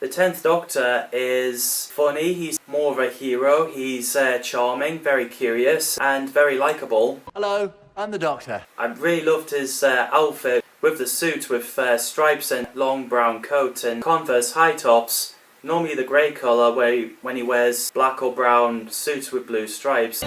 The 10th Doctor is funny, he's more of a hero, he's charming, very curious, and very likeable. Hello, I'm the Doctor. I really loved his outfit with the suit with stripes and long brown coat and Converse high tops. Normally the grey colour when he wears black or brown suits with blue stripes.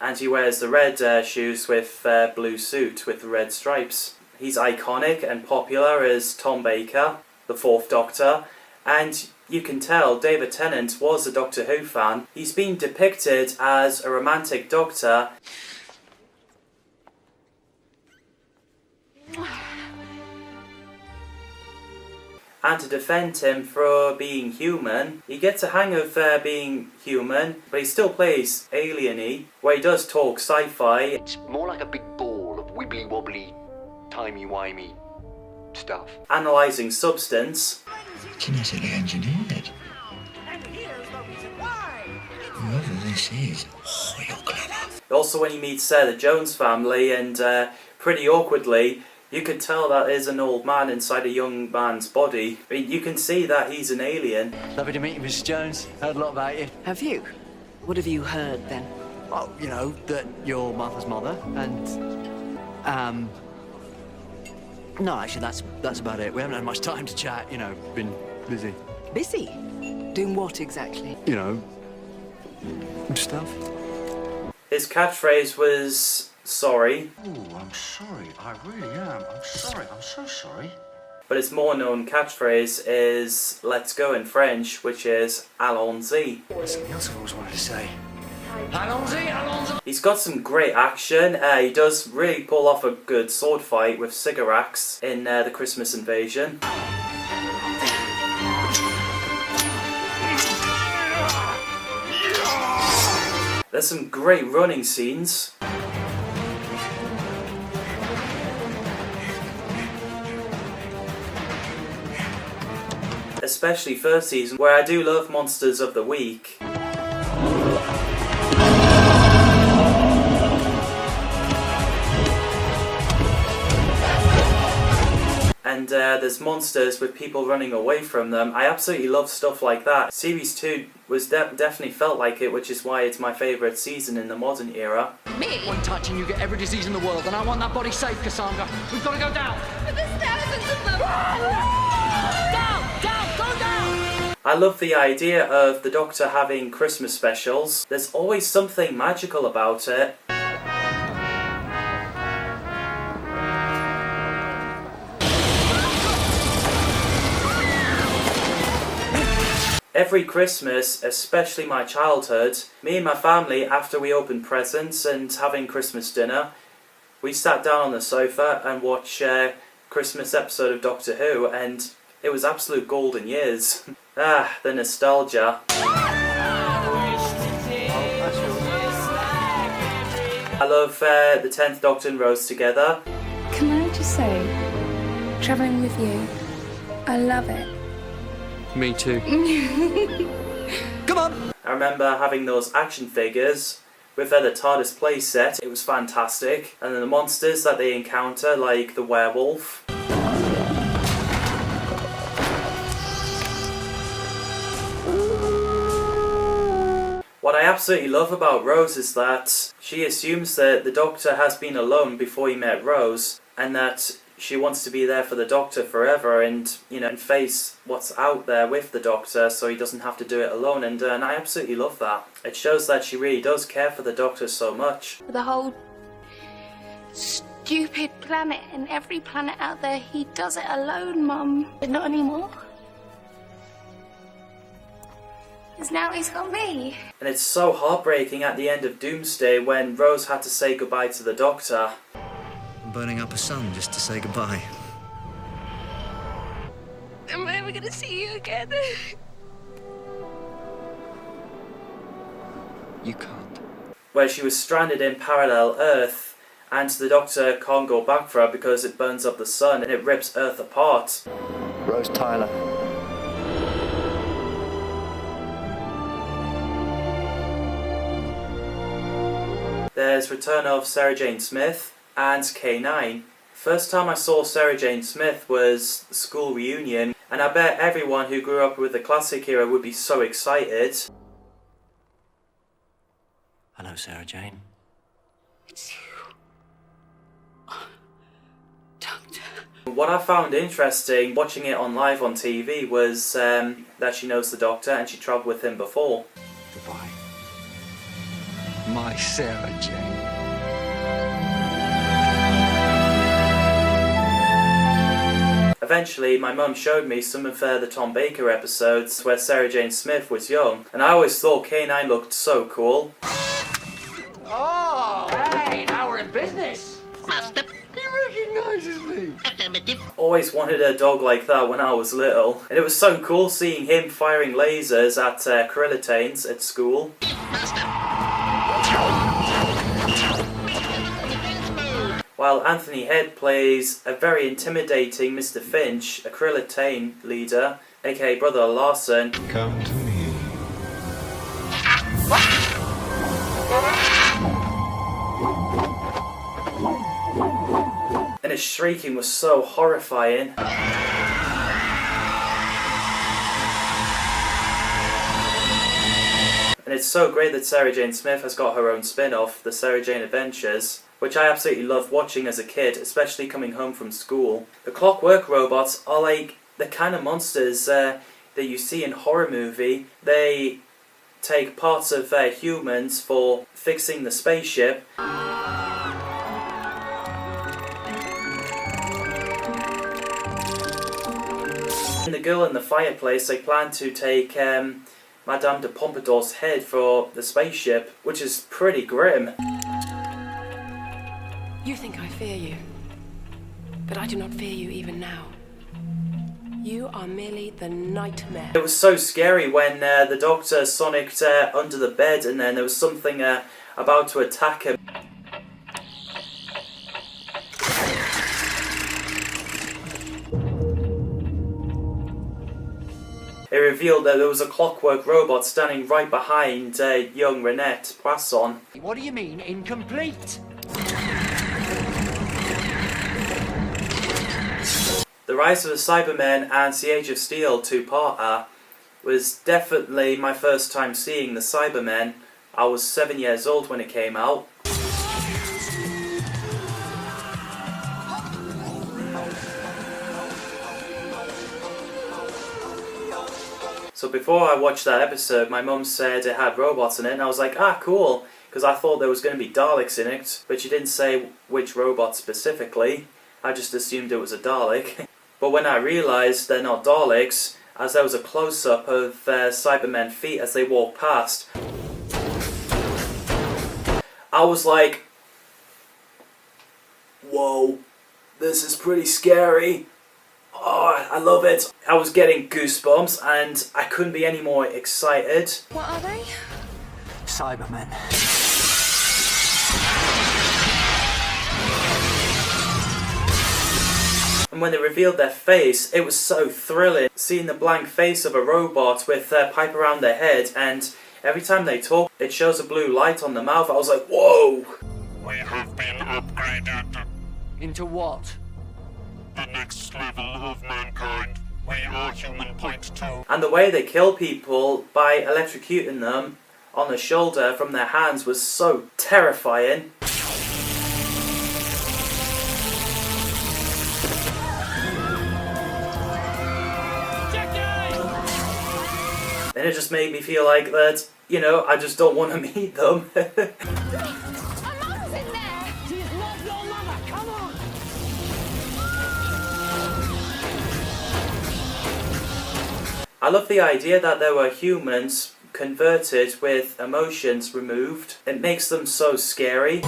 And he wears the red shoes with blue suit with red stripes. He's iconic and popular as Tom Baker, the 4th Doctor, and you can tell David Tennant was a Doctor Who fan. He's been depicted as a romantic doctor. And to defend him for being human, he gets a hang of being human, but he still plays alien-y, where he does talk sci-fi. It's more like a big ball of wibbly-wobbly, timey-wimey stuff. Analysing substance. Genetically engineered. And here's the reason why. Whoever this is, oh, you're clever. Also when he meets the Jones family, and pretty awkwardly, you could tell that is an old man inside a young man's body. I mean, you can see that he's an alien. Lovely to meet you, Mrs. Jones. Heard a lot about you. Have you? What have you heard then? Well, you know, that you're Martha's mother, and, no, actually, that's about it. We haven't had much time to chat, you know, been busy. Busy? Doing what exactly? You know, stuff. His catchphrase was, sorry. Oh, I'm sorry. I really am. I'm sorry. I'm so sorry. But his more known catchphrase is, let's go in French, which is, allons-y. That's something else I've always wanted to say. Allons-y, allons-y. He's got some great action. He does really pull off a good sword fight with cigarettes in the Christmas Invasion. There's some great running scenes. Especially first season, where I do love Monsters of the Week. And there's monsters with people running away from them. I absolutely love stuff like that. Series 2 was definitely felt like it, which is why it's my favourite season in the modern era. Me? One touch and you get every disease in the world, and I want that body safe, Cassandra. We've got to go down. But there's thousands of them! Down! Go down! I love the idea of the Doctor having Christmas specials. There's always something magical about it. Every Christmas, especially my childhood, me and my family, after we opened presents and having Christmas dinner, we sat down on the sofa and watched a Christmas episode of Doctor Who, and it was absolute golden years. Ah, the nostalgia. I love the 10th Doctor and Rose together. Can I just say, travelling with you, I love it. Me too. Come on! I remember having those action figures with the TARDIS playset. It was fantastic. And then the monsters that they encounter, like the werewolf. What I absolutely love about Rose is that she assumes that the Doctor has been alone before he met Rose, and that she wants to be there for the Doctor forever, and and face what's out there with the Doctor, so he doesn't have to do it alone. And I absolutely love that. It shows that she really does care for the Doctor so much. The whole stupid planet and every planet out there, he does it alone, Mum. But not anymore. Because now he's got me. And it's so heartbreaking at the end of Doomsday when Rose had to say goodbye to the Doctor. Burning up a sun just to say goodbye. Am I ever going to see you again? You can't. Where she was stranded in parallel Earth, and the Doctor can't go back for her because it burns up the sun and it rips Earth apart. Rose Tyler. There's Return of Sarah Jane Smith and K9. First time I saw Sarah Jane Smith was the school reunion, and I bet everyone who grew up with the classic era would be so excited. Hello, Sarah Jane. It's you. Oh, Doctor. What I found interesting watching it on live on TV was that she knows the Doctor and she travelled with him before. Goodbye. My Sarah Jane. Eventually, my mum showed me some of the Tom Baker episodes where Sarah Jane Smith was young, and I always thought K9 looked so cool. Oh, hey, now we're in business. Master. He recognizes me. Affirmative. Always wanted a dog like that when I was little, and it was so cool seeing him firing lasers at Krillitanes at school. While Anthony Head plays a very intimidating Mr. Finch, a Krillitane leader, aka Brother Larson. Come to me. And his shrieking was so horrifying. And it's so great that Sarah Jane Smith has got her own spin-off, The Sarah Jane Adventures, which I absolutely loved watching as a kid, especially coming home from school. The Clockwork Robots are like the kind of monsters that you see in horror movie. They take parts of humans for fixing the spaceship. In The Girl in the Fireplace, they plan to take Madame de Pompadour's head for the spaceship, which is pretty grim. You think I fear you, but I do not fear you even now. You are merely the nightmare. It was so scary when the Doctor sonicked under the bed and then there was something about to attack him. It revealed that there was a clockwork robot standing right behind young Renette Poisson. What do you mean, incomplete? The Rise of the Cybermen and The Age of Steel two-parter was definitely my first time seeing the Cybermen. I was 7 years old when it came out. So before I watched that episode, my mum said it had robots in it, and I was like, ah, cool, because I thought there was going to be Daleks in it, but she didn't say which robot specifically. I just assumed it was a Dalek. But when I realised they're not Daleks, as there was a close-up of Cybermen feet as they walked past, I was like, whoa, this is pretty scary. Oh, I love it. I was getting goosebumps and I couldn't be any more excited. What are they? Cybermen. And when they revealed their face, it was so thrilling. Seeing the blank face of a robot with their pipe around their head, and every time they talk, it shows a blue light on the mouth. I was like, whoa! We have been upgraded. Into what? The next level of mankind. We are human point 2. And the way they kill people by electrocuting them on the shoulder from their hands was so terrifying. And it just made me feel like that, you know, I just don't want to meet them. I love the idea that there were humans converted with emotions removed. It makes them so scary.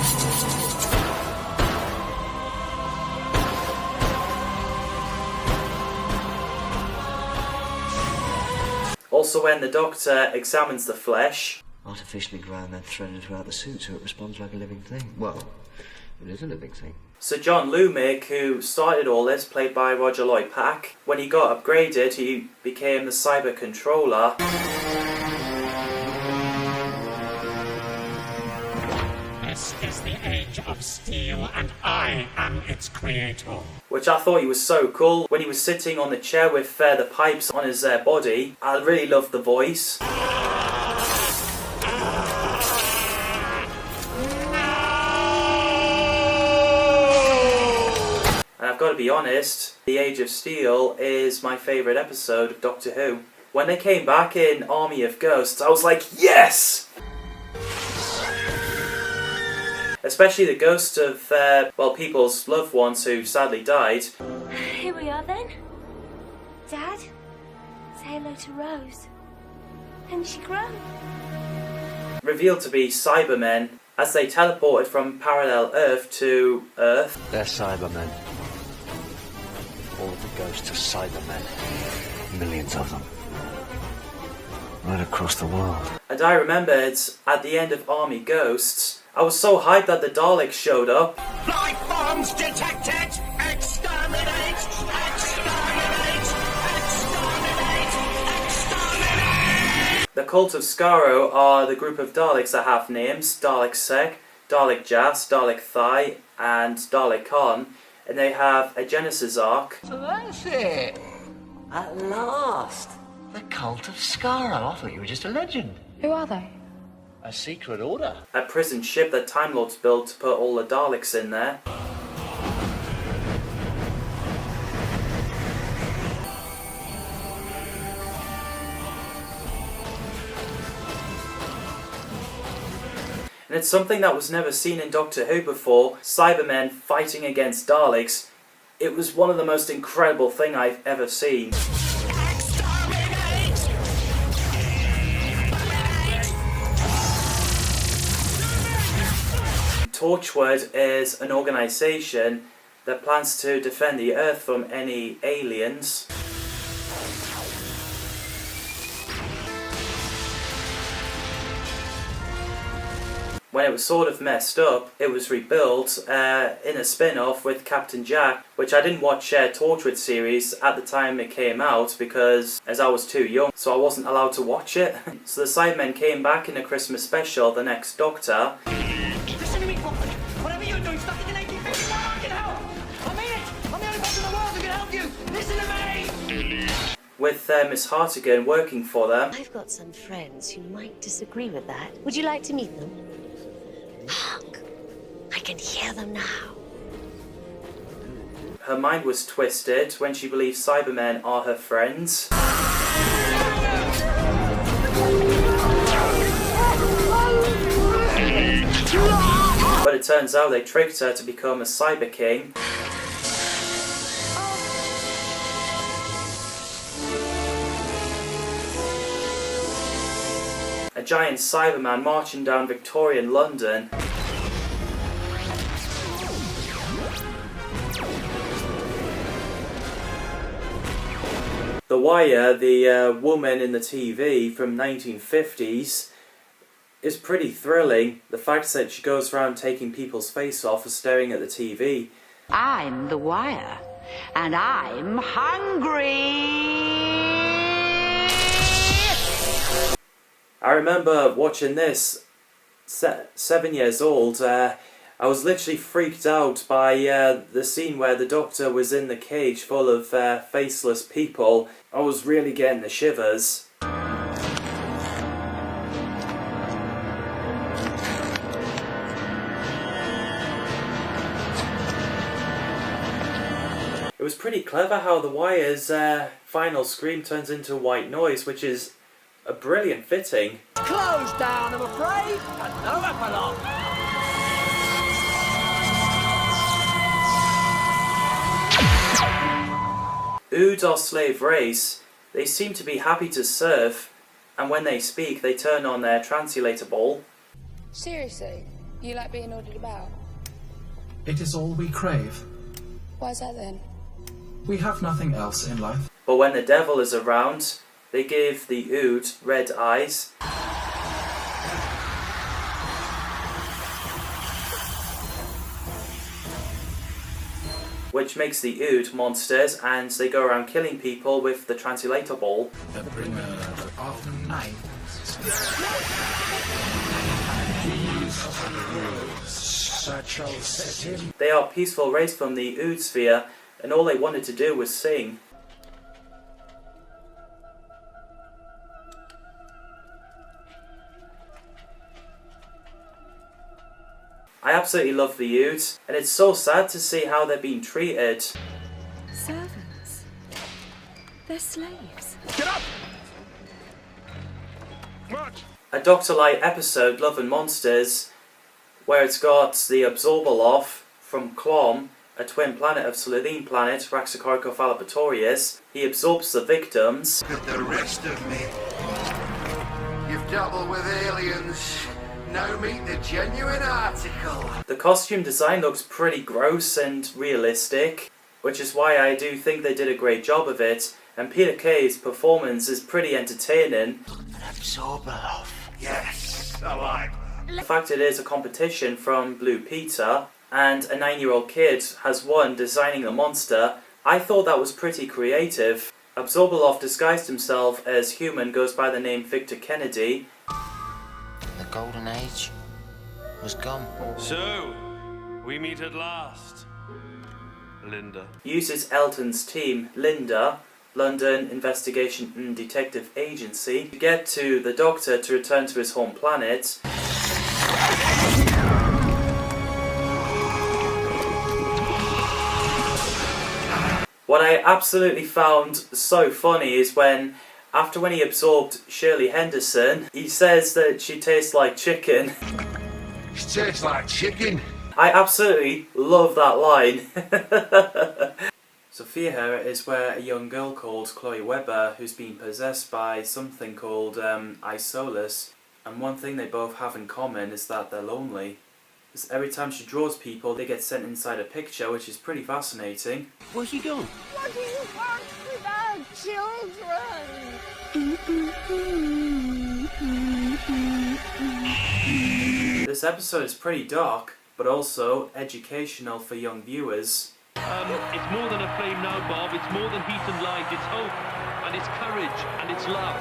Also when the Doctor examines the flesh. Artificially ground then threaded throughout the suit so it responds like a living thing. Well, it is a living thing. So John Lumick, who started all this, played by Roger Lloyd Pack, when he got upgraded, he became the Cyber Controller. Escape. the Age of Steel, and I am its creator. Which I thought he was so cool when he was sitting on the chair with the pipes on his body. I really loved the voice. And I've got to be honest, The Age of Steel is my favourite episode of Doctor Who. When they came back in Army of Ghosts, I was like, yes! Especially the ghosts of, people's loved ones who sadly died. Here we are then. Dad, say hello to Rose. And she grown. Revealed to be Cybermen as they teleported from parallel Earth to Earth. They're Cybermen. All of the ghosts are Cybermen. Millions of them. Right across the world. And I remembered at the end of Army Ghosts, I was so hyped that the Daleks showed up. Life forms detected! Exterminate! Exterminate! Exterminate! Exterminate! The Cult of Skaro are the group of Daleks that have names: Dalek Sec, Dalek Jas, Dalek Thai, and Dalek Khan, and they have a Genesis arc. So that's it. At last. The Cult of Skaro. I thought you were just a legend. Who are they? A secret order. A prison ship that Time Lords built to put all the Daleks in there. And it's something that was never seen in Doctor Who before, Cybermen fighting against Daleks. It was one of the most incredible things I've ever seen. Torchwood is an organisation that plans to defend the Earth from any aliens. When it was sort of messed up, it was rebuilt in a spin-off with Captain Jack, which I didn't watch Torchwood series at the time it came out because as I was too young, so I wasn't allowed to watch it. So the Cybermen came back in a Christmas special, The Next Doctor. Listen to me, Crawford. Whatever you're doing, stuck in 1851, I can help. I mean it. I'm the only person in the world who can help you. Listen to me. With Miss Hartigan working for them. I've got some friends who might disagree with that. Would you like to meet them? Hark! I can hear them now. Her mind was twisted when she believed Cybermen are her friends. But it turns out they tricked her to become a Cyber King. A giant Cyberman marching down Victorian London. The Wire, the woman in the TV from 1950s, is pretty thrilling. The fact that she goes around taking people's face off for staring at the TV. I'm the Wire, and I'm hungry! I remember watching this, 7 years old. I was literally freaked out by the scene where the Doctor was in the cage full of faceless people. I was really getting the shivers. It was pretty clever how the Wire's final scream turns into white noise, which is a brilliant fitting. Closed down, I'm afraid, and no epilogue. Ood are slave race. They seem to be happy to serve, and when they speak, they turn on their translator ball. Seriously? You like being ordered about? It is all we crave. Why's that then? We have nothing else in life. But when the devil is around, they give the Ood red eyes. Which makes the Ood monsters, and they go around killing people with the translator ball. The bringer of night. Keys of the world, They are a peaceful race from the Ood sphere, and all they wanted to do was sing. I absolutely love the Oods, and it's so sad to see how they're being treated. Servants. They're slaves. Get up! March! A Doctor-like episode, Love and Monsters, where it's got the Absorbaloff from Clom, a twin planet of Slitheen planet, Raxacoricophalapatorius. He absorbs the victims. Look at the rest of me. You've doubled with aliens. Now meet the genuine article. The costume design looks pretty gross and realistic, which is why I do think they did a great job of it, and Peter Kay's performance is pretty entertaining. Absorbaloff. Yes, I like. The fact it is a competition from Blue Peter, and a 9-year-old kid has won designing the monster, I thought that was pretty creative. Absorbaloff disguised himself as human, goes by the name Victor Kennedy. The golden age was gone. So, we meet at last, Linda. Uses Elton's team, Linda, London Investigation and Detective Agency, to get to the Doctor to return to his home planet. What I absolutely found so funny is when he absorbed Shirley Henderson, he says that she tastes like chicken. She tastes like chicken. I absolutely love that line. Sophia Hera is where a young girl called Chloe Webber, who's been possessed by something called Isolus, and one thing they both have in common is that they're lonely. Because every time she draws people, they get sent inside a picture, which is pretty fascinating. Where's she gone? What do you want with our children? This episode is pretty dark, but also educational for young viewers. It's more than a flame now, Bob. It's more than heat and light. It's hope, and it's courage, and it's love.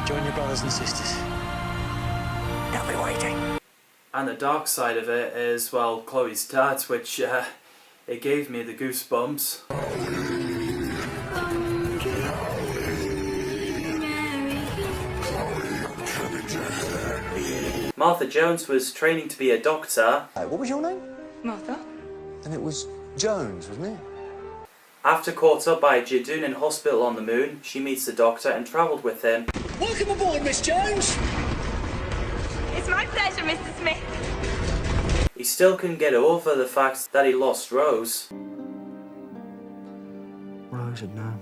Join your brothers and sisters. They'll be waiting. And the dark side of it is, well, Chloe's dad, which it gave me the goosebumps. Martha Jones was training to be a doctor. What was your name? Martha? And it was Jones, wasn't it? After caught up by Jadoon in hospital on the moon, she meets the Doctor and travelled with him. Welcome aboard, Miss Jones. It's my pleasure, Mr. Smith. He still couldn't get over the fact that he lost Rose. Rose would know.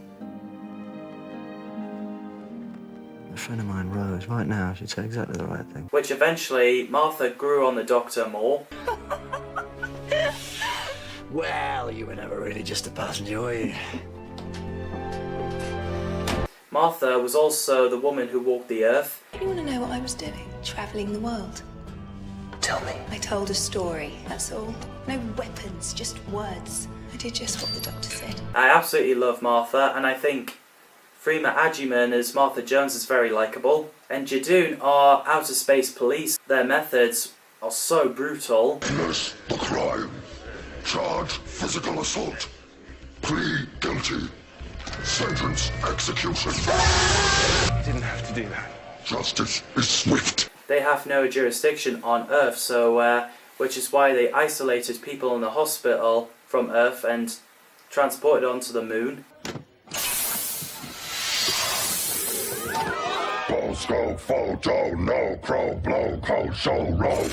A friend of mine, Rose, right now, she'd say exactly the right thing. Which eventually, Martha grew on the Doctor more. Well, you were never really just a passenger, were you? Martha was also the woman who walked the earth. You want to know what I was doing? Travelling the world. Tell me. I told a story, that's all. No weapons, just words. I did just what the Doctor said. I absolutely love Martha, and I think Freema Agyeman as Martha Jones is very likeable. And Jadoon are outer space police. Their methods are so brutal. Witness the crime. Charge physical assault. Plea guilty. Sentence execution. You didn't have to do that. Justice is swift. They have no jurisdiction on Earth, so which is why they isolated people in the hospital from Earth and transported onto the moon. Balls go, fall down, no crow, blow, cold, show, roll.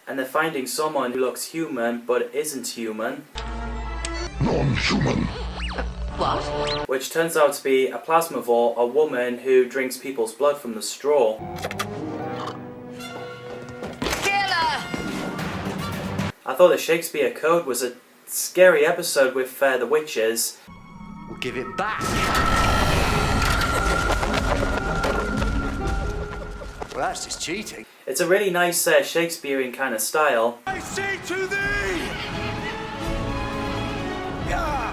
And they're finding someone who looks human but isn't human. Non-human. What? Which turns out to be a plasmavore, a woman who drinks people's blood from the straw. Killer! I thought the Shakespeare Code was a scary episode with the witches. We'll give it back. Well, that's just cheating. It's a really nice Shakespearean kind of style. I say to thee! Yeah!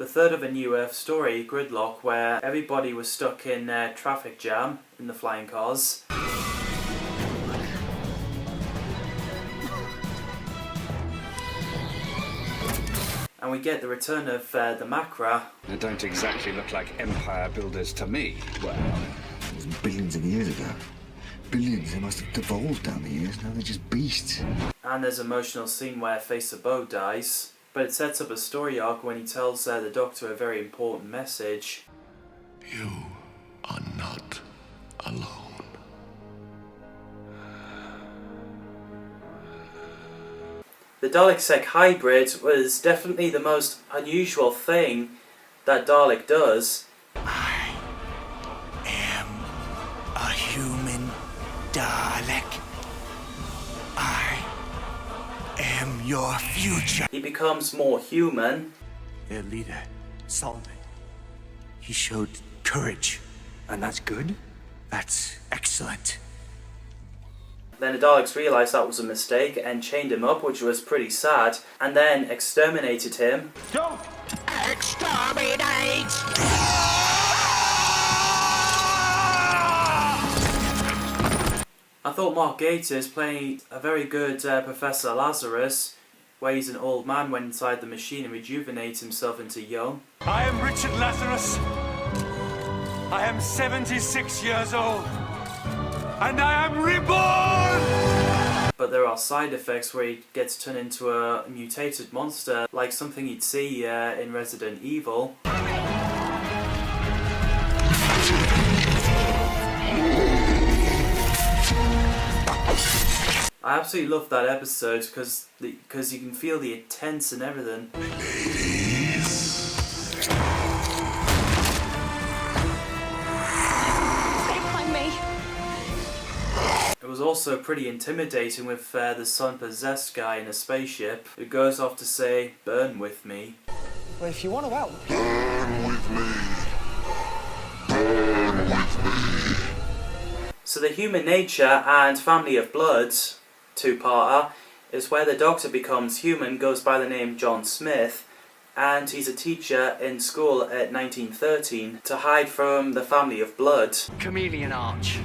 third of a New Earth story, Gridlock, where everybody was stuck in a traffic jam in the flying cars. And we get the return of the Macra. They don't exactly look like empire builders to me. Well, it was billions of years ago. Billions, they must have devolved down the years, now they're just beasts. And there's an emotional scene where Face of Bo dies. But it sets up a story arc when he tells the Doctor a very important message. You are not alone. The Dalek-Sec hybrid was definitely the most unusual thing that Dalek does. I am a human Dalek. I am your future. He becomes more human. Their leader, Solomon. He showed courage. And that's good? That's excellent. Then the Daleks realised that was a mistake and chained him up, which was pretty sad, and then exterminated him. Don't exterminate! I thought Mark Gatiss played a very good Professor Lazarus, where he's an old man, went inside the machine and rejuvenates himself into young. I am Richard Lazarus. I am 76 years old. And I am reborn! But there are side effects where he gets turned into a mutated monster, like something you'd see in Resident Evil. I absolutely love that episode because you can feel the tense and everything. It was also pretty intimidating with the sun-possessed guy in a spaceship who goes off to say, "Burn with me." Well, if you want to help. Burn with me. Burn with me. So the Human Nature and Family of Blood two-parter is where the Doctor becomes human, goes by the name John Smith, and he's a teacher in school at 1913 to hide from the Family of Blood. Chameleon Arch.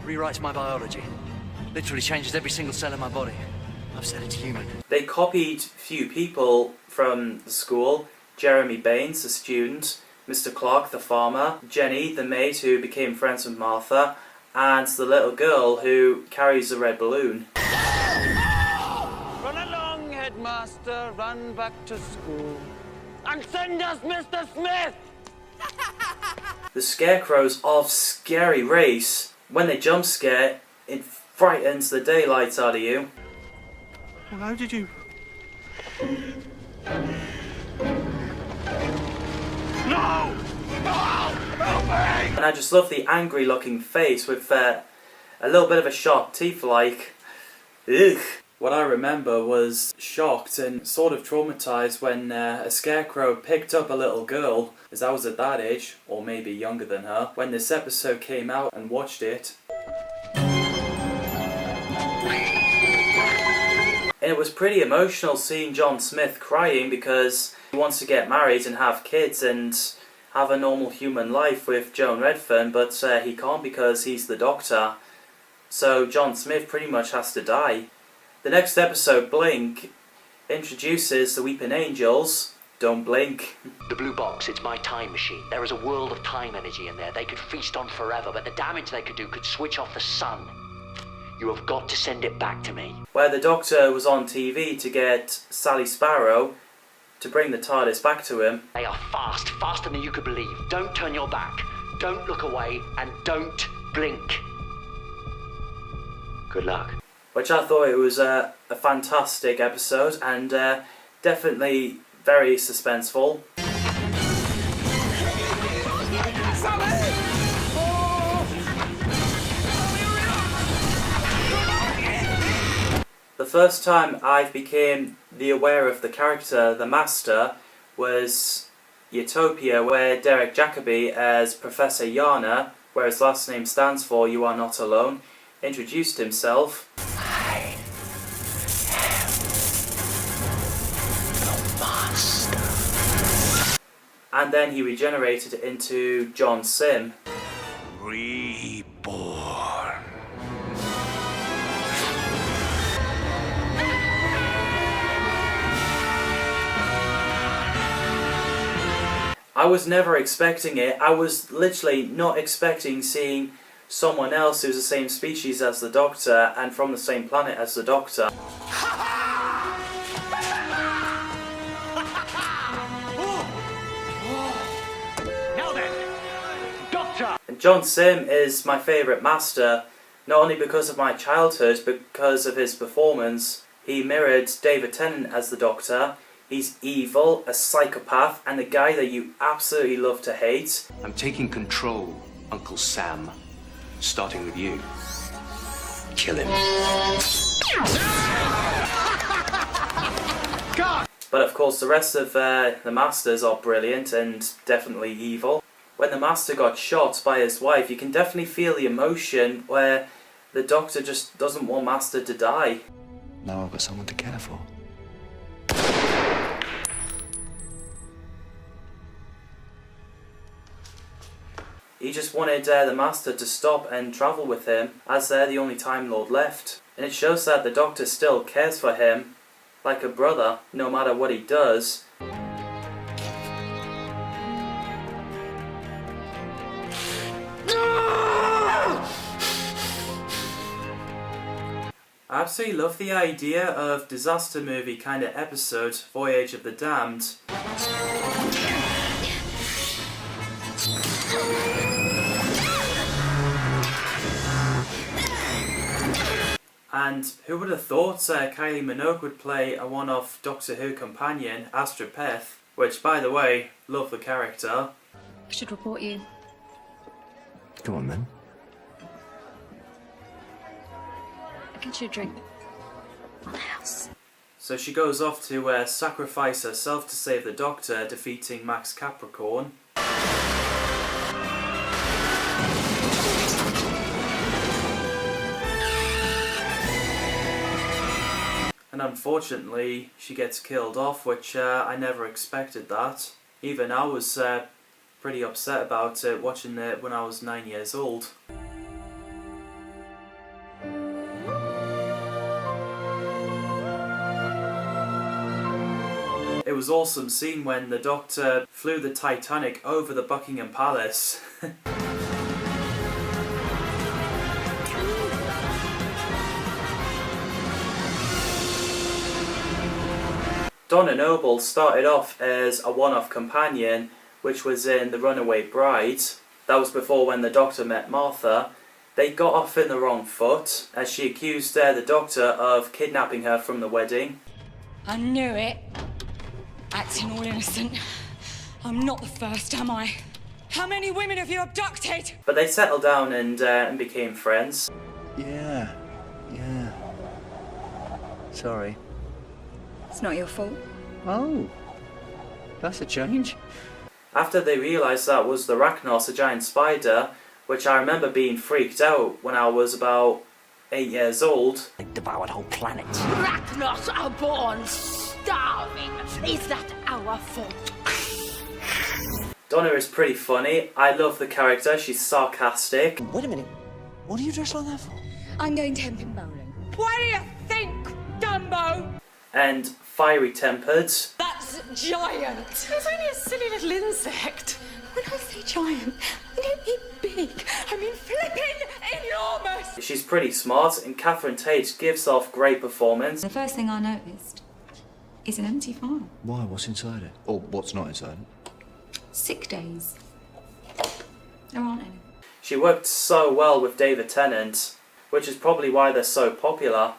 Rewrites my biology. Literally changes every single cell in my body. I've said it's human. They copied few people from the school. Jeremy Baines, the student, Mr. Clark, the farmer, Jenny, the maid who became friends with Martha, and the little girl who carries the red balloon. Run along, headmaster. Run back to school. And send us Mr. Smith! The scarecrows of Scary Race. When they jump scare, it frightens the daylights out of you. Well, how did you... No! No! Help me! And I just love the angry looking face with a little bit of a sharp teeth, like, ugh. What I remember was shocked and sort of traumatised when a scarecrow picked up a little girl, as I was at that age, or maybe younger than her, when this episode came out and watched it. And it was pretty emotional seeing John Smith crying because he wants to get married and have kids and have a normal human life with Joan Redfern, but he can't because he's the Doctor. So John Smith pretty much has to die. The next episode, Blink, introduces the Weeping Angels. Don't blink. The blue box, it's my time machine. There is a world of time energy in there. They could feast on forever, but the damage they could do could switch off the sun. You have got to send it back to me. Where the Doctor was on TV to get Sally Sparrow to bring the TARDIS back to him. They are fast, faster than you could believe. Don't turn your back. Don't look away, and don't blink. Good luck. Which I thought it was a fantastic episode and definitely very suspenseful. The first time I became aware of the character, the Master, was Utopia, where Derek Jacobi as Professor Yana, where his last name stands for You Are Not Alone, introduced himself. I am the master. and then he regenerated into John Sim. Reborn. I was never expecting it. I was literally not expecting seeing someone else who's the same species as the Doctor and from the same planet as the Doctor. Now then, Doctor! And John Sim is my favourite Master, not only because of my childhood, but because of his performance. He mirrored David Tennant as the Doctor. He's evil, a psychopath, and the guy that you absolutely love to hate. I'm taking control, Uncle Sam. Starting with you. Kill him. God! But of course the rest of the Masters are brilliant and definitely evil. When the Master got shot by his wife, you can definitely feel the emotion where the Doctor just doesn't want Master to die. Now I've got someone to care for. He just wanted the Master to stop and travel with him, as they're the only Time Lord left. And it shows that the Doctor still cares for him, like a brother, no matter what he does. I absolutely love the idea of disaster movie kind of episode, Voyage of the Damned. And who would have thought Kylie Minogue would play a one-off Doctor Who companion, Astropeth, which, by the way, love the character. I should report you. Come on, then. I'll get you a drink. On the house. So she goes off to sacrifice herself to save the Doctor, defeating Max Capricorn. And unfortunately, she gets killed off, which I never expected that. Even I was pretty upset about it, watching it when I was 9 years old. It was awesome scene when the Doctor flew the Titanic over the Buckingham Palace. Donna Noble started off as a one-off companion, which was in The Runaway Bride. That was before when the Doctor met Martha. They got off in the wrong foot, as she accused the Doctor of kidnapping her from the wedding. I knew it. Acting all innocent. I'm not the first, am I? How many women have you abducted? But they settled down and became friends. Yeah. Sorry. It's not your fault. Oh. That's a change. After they realised that was the Rachnos, a giant spider, which I remember being freaked out when I was about 8 years old. They devoured whole planets. Rachnos are born starving. Is that our fault? Donna is pretty funny. I love the character. She's sarcastic. Wait a minute. What are you dressed like that for? I'm going temping bowling. What do you think, Dumbo? And fiery tempered. That's giant. It's only a silly little insect. When I say giant, I don't mean big. I mean flipping enormous. She's pretty smart, and Catherine Tate gives off great performance. The first thing I noticed is an empty file. Why? What's inside it? Or what's not inside it? Sick days. There aren't any. She worked so well with David Tennant, which is probably why they're so popular.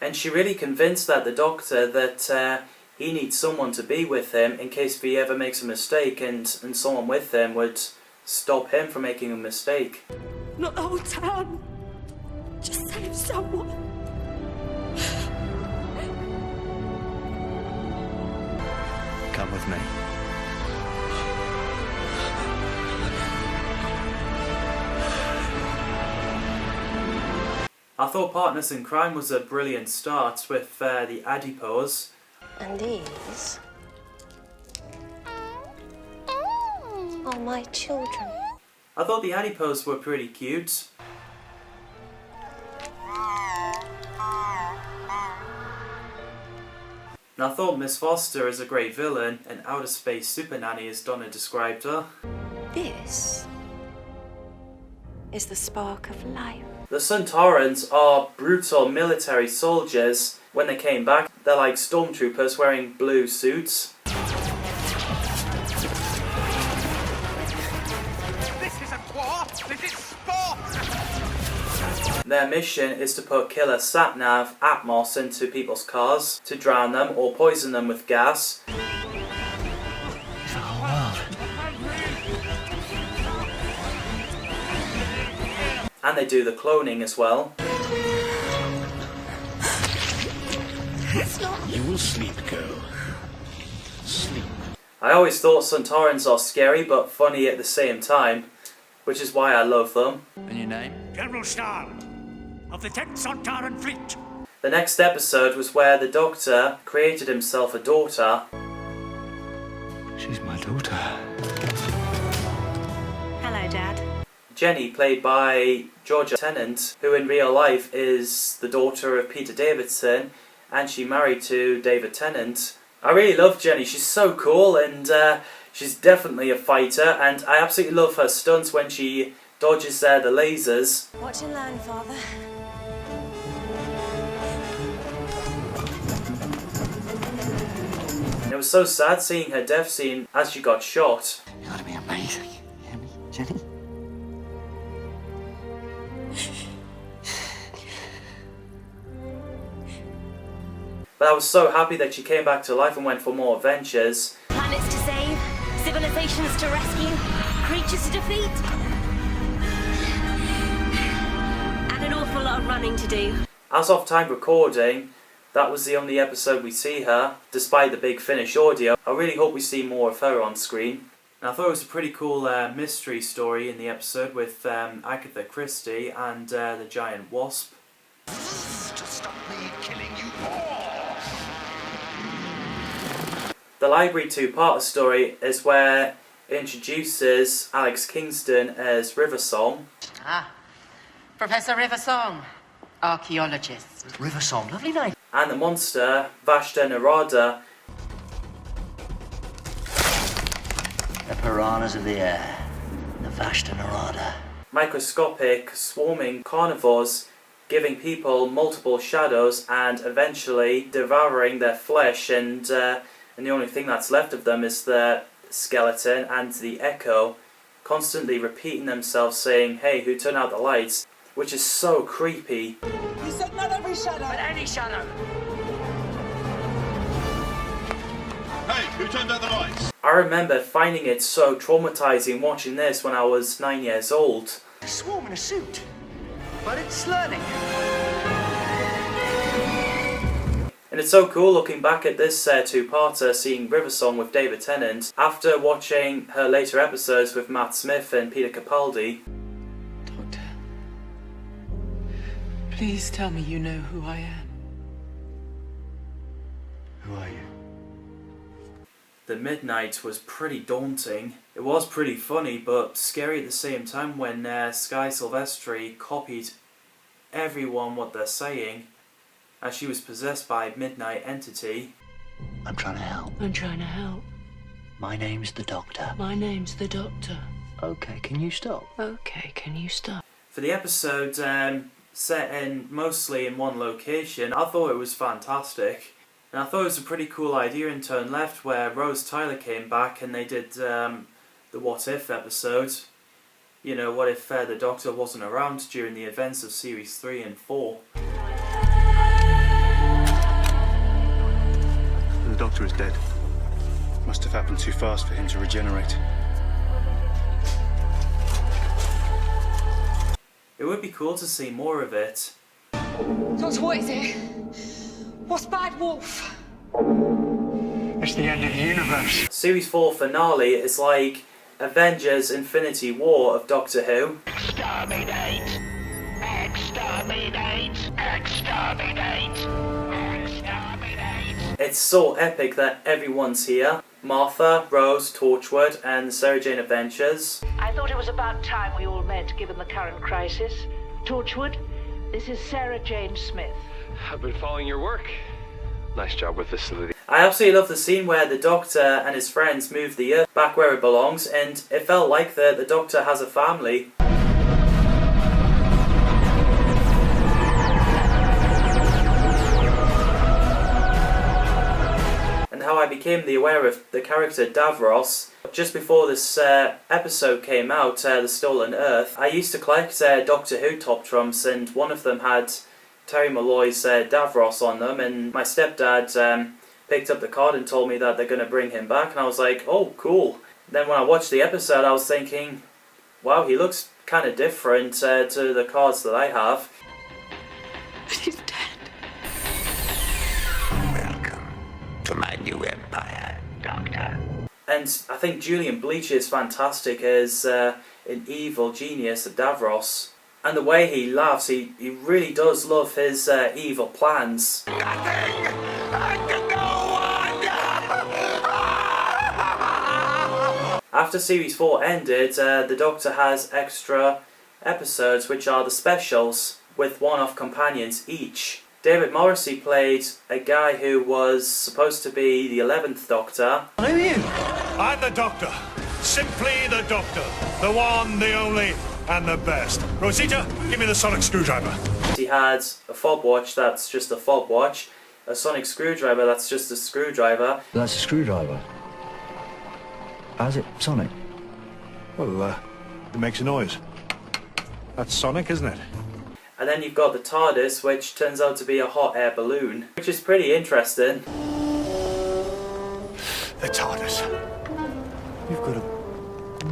And she really convinced the Doctor that he needs someone to be with him in case if he ever makes a mistake, and someone with him would stop him from making a mistake. Not the whole town. Just save someone. Come with me. I thought Partners in Crime was a brilliant start with the adipose. And these are my children. I thought the adipose were pretty cute. And I thought Miss Foster is a great villain, an outer space super nanny as Donna described her. This is the spark of life. The Suntarans are brutal military soldiers. When they came back, they're like stormtroopers wearing blue suits. This isn't war, this is sport! Their mission is to put killer sat-nav Atmos into people's cars, to drown them or poison them with gas. And they do the cloning as well. You will sleep, girl. Sleep. I always thought Suntarans are scary but funny at the same time, which is why I love them. And your name? General Stahl, of the 10th Sontaran Fleet. The next episode was where the Doctor created himself a daughter. She's my daughter. Hello, Dad. Jenny, played by David Tennant, who in real life is the daughter of Peter Davidson, and she married to David Tennant. I really love Jenny, she's so cool, and she's definitely a fighter, and I absolutely love her stunts when she dodges the lasers. Watch and learn, Father. And it was so sad seeing her death scene as she got shot. You're gonna be amazing. You hear me, Jenny? But I was so happy that she came back to life and went for more adventures. Planets to save, civilizations to rescue, creatures to defeat. And an awful lot of running to do. As of time recording, that was the only episode we see her, despite the Big Finish audio. I really hope we see more of her on screen. And I thought it was a pretty cool mystery story in the episode with Agatha Christie and the giant wasp. To stop me killing you all! The library two-parter story is where it introduces Alex Kingston as River Song. Ah, Professor River Song, archaeologist. River Song, lovely name. And the monster, Vashta Narada. The piranhas of the air. The Vashta Narada. Microscopic, swarming carnivores giving people multiple shadows and eventually devouring their flesh, and the only thing that's left of them is the skeleton and the echo constantly repeating themselves saying, "Hey, who turned out the lights?" Which is so creepy. You said not every shadow, but any shadow. Hey, who turned out the lights? I remember finding it so traumatizing watching this when I was 9 years old. A swarm in a suit. But it's learning. And it's so cool looking back at this two-parter, seeing River Song with David Tennant, after watching her later episodes with Matt Smith and Peter Capaldi. Doctor, please tell me you know who I am. Who are you? The Midnight was pretty daunting. It was pretty funny, but scary at the same time when Sky Silvestri copied everyone what they're saying, as she was possessed by a midnight entity. I'm trying to help. I'm trying to help. My name's the Doctor. My name's the Doctor. Okay, can you stop? Okay, can you stop? For the episode set in mostly in one location, I thought it was fantastic. And I thought it was a pretty cool idea in Turn Left where Rose Tyler came back and they did the What If episode. You know, what if the Doctor wasn't around during the events of Series 3 and 4? The Doctor is dead. Must have happened too fast for him to regenerate. It would be cool to see more of it. Doctor, what is it? What's Bad Wolf? It's the end of the universe. Series 4 finale is like Avengers Infinity War of Doctor Who. Exterminate! Exterminate! It's so epic that everyone's here. Martha, Rose, Torchwood, and Sarah Jane Adventures. I thought it was about time we all met, given the current crisis. Torchwood, this is Sarah Jane Smith. I've been following your work. Nice job with facility. I absolutely love the scene where the Doctor and his friends move the Earth back where it belongs, and it felt like the Doctor has a family. And how I became aware of the character Davros. Just before this episode came out, The Stolen Earth, I used to collect Doctor Who top trumps, and one of them had Terry Malloy's Davros on them, and my stepdad picked up the card and told me that they're going to bring him back, and I was like, oh, cool. Then when I watched the episode, I was thinking, wow, he looks kind of different to the cards that I have. She's dead. Welcome to my new empire, Doctor. And I think Julian Bleach is fantastic as an evil genius at Davros. And the way he laughs, he really does love his evil plans. After Series 4 ended, the Doctor has extra episodes, which are the specials, with one-off companions each. David Morrissey played a guy who was supposed to be the 11th Doctor. Who are you? I'm the Doctor. Simply the Doctor. The one, the only, and the best. Rosita, give me the sonic screwdriver. He had a fob watch that's just a fob watch, a sonic screwdriver that's just a screwdriver. That's a screwdriver. How's it sonic? Well, it makes a noise. That's sonic, isn't it? And then you've got the TARDIS, which turns out to be a hot air balloon, which is pretty interesting. The TARDIS. You've got a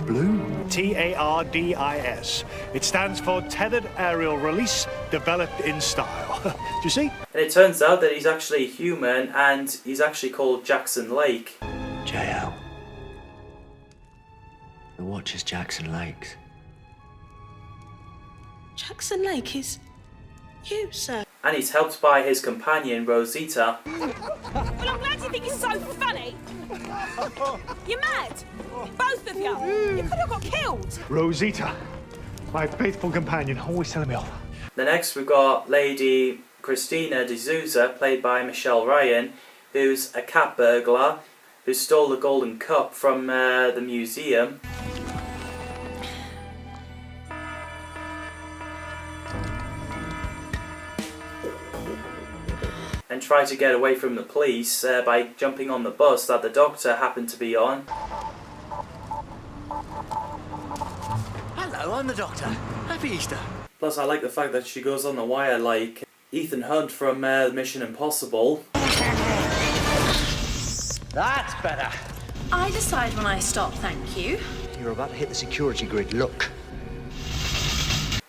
balloon. TARDIS. It stands for Tethered Aerial Release Developed in Style. Do you see? And it turns out that he's actually human, and he's actually called Jackson Lake. J.L. The watch is Jackson Lake's. Jackson Lake is you, sir. And he's helped by his companion, Rosita. Well, I'm glad you think it's so funny. You're mad. Both of you. You could have got killed. Rosita, my faithful companion, always telling me off. The next we've got Lady Christina D'Souza, played by Michelle Ryan, who's a cat burglar who stole the golden cup from the museum. And tried to get away from the police by jumping on the bus that the Doctor happened to be on. Hello, I'm the Doctor. Happy Easter. Plus I like the fact that she goes on the wire like Ethan Hunt from Mission Impossible. That's better. I decide when I stop, thank you. You're about to hit the security grid, look.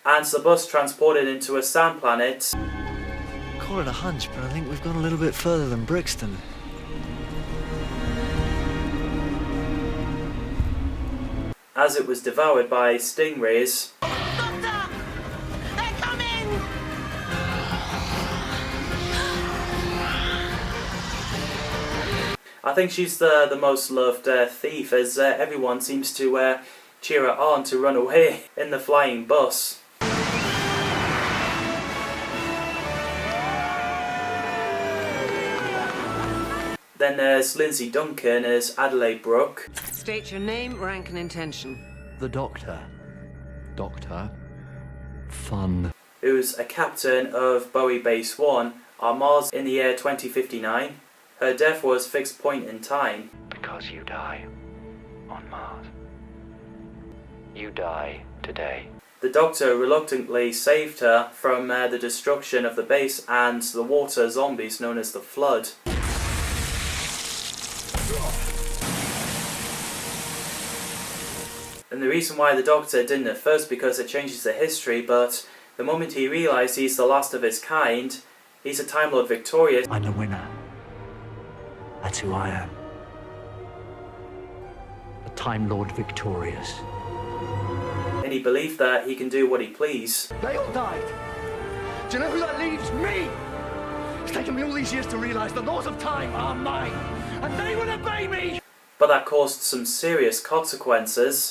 And the bus transported into a sand planet. Call it a hunch, but I think we've gone a little bit further than Brixton. As it was devoured by stingrays. Doctor! They're coming! I think she's the most loved thief, as everyone seems to cheer her on to run away in the flying bus. Then there's Lindsay Duncan as Adelaide Brooke. State your name, rank, and intention. The Doctor. Doctor. Fun. Who's a captain of Bowie Base 1 on Mars in the year 2059. Her death was fixed point in time. Because you die on Mars. You die today. The Doctor reluctantly saved her from the destruction of the base and the water zombies known as the Flood. And the reason why the Doctor didn't at first, because it changes the history, but the moment he realised he's the last of his kind, he's a Time Lord victorious. I'm the winner. That's who I am. A Time Lord victorious. And he believed that he can do what he please. They all died. Do you know who that leaves? Me! It's taken me all these years to realise the laws of time are mine, and they will obey me! But that caused some serious consequences.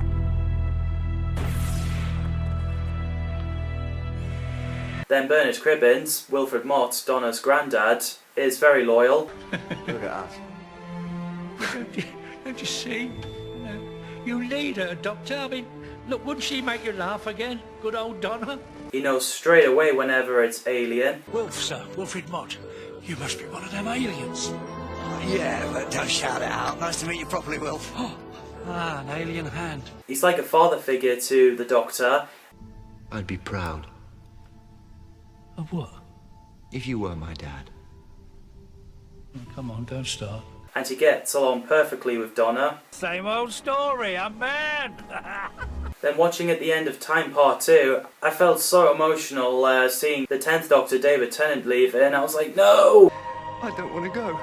Then Bernard Cribbins, Wilfred Mott, Donna's granddad, is very loyal. Look at us. Don't you see? You need her, Doctor. I mean, look, wouldn't she make you laugh again? Good old Donna. He knows straight away whenever it's alien. Wilf, sir. Wilfred Mott. You must be one of them aliens. Yeah, but don't shout it out. Nice to meet you properly, Wilf. An alien hand. He's like a father figure to the Doctor. I'd be proud. Of what? If you were my dad. Come on, don't start. And he gets along perfectly with Donna. Same old story, I'm mad. Then watching at the end of Time Part 2, I felt so emotional seeing the 10th Doctor, David Tennant, leave, and I was like, no! I don't want to go.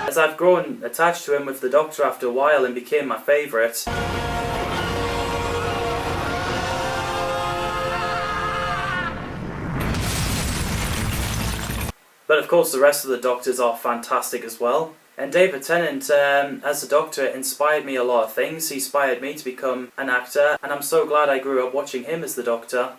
As I've grown attached to him with the Doctor after a while and became my favourite. But of course the rest of the Doctors are fantastic as well. And David Tennant, as the Doctor, inspired me a lot of things. He inspired me to become an actor, and I'm so glad I grew up watching him as the Doctor.